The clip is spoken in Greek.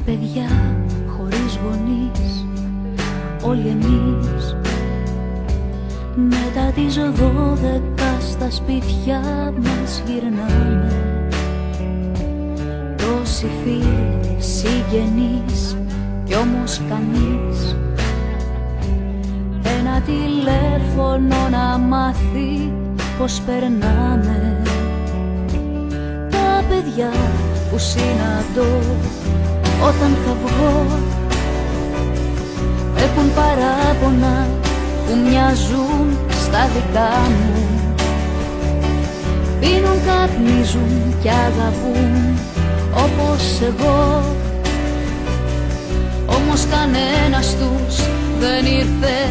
παιδιά χωρίς γονείς, όλοι εμείς. Μετά τις 12 στα σπίτια μας γυρνάμε. Τόσοι φίλοι, συγγενείς κι όμως κανείς ένα τηλέφωνο να μάθει πως περνάμε. Τα παιδιά που συναντώ όταν θα βγω έχουν παράπονα που μοιάζουν στα δικά μου. Πίνουν, καπνίζουν κι αγαπούν όπως εγώ. Όμως κανένας τους δεν ήρθε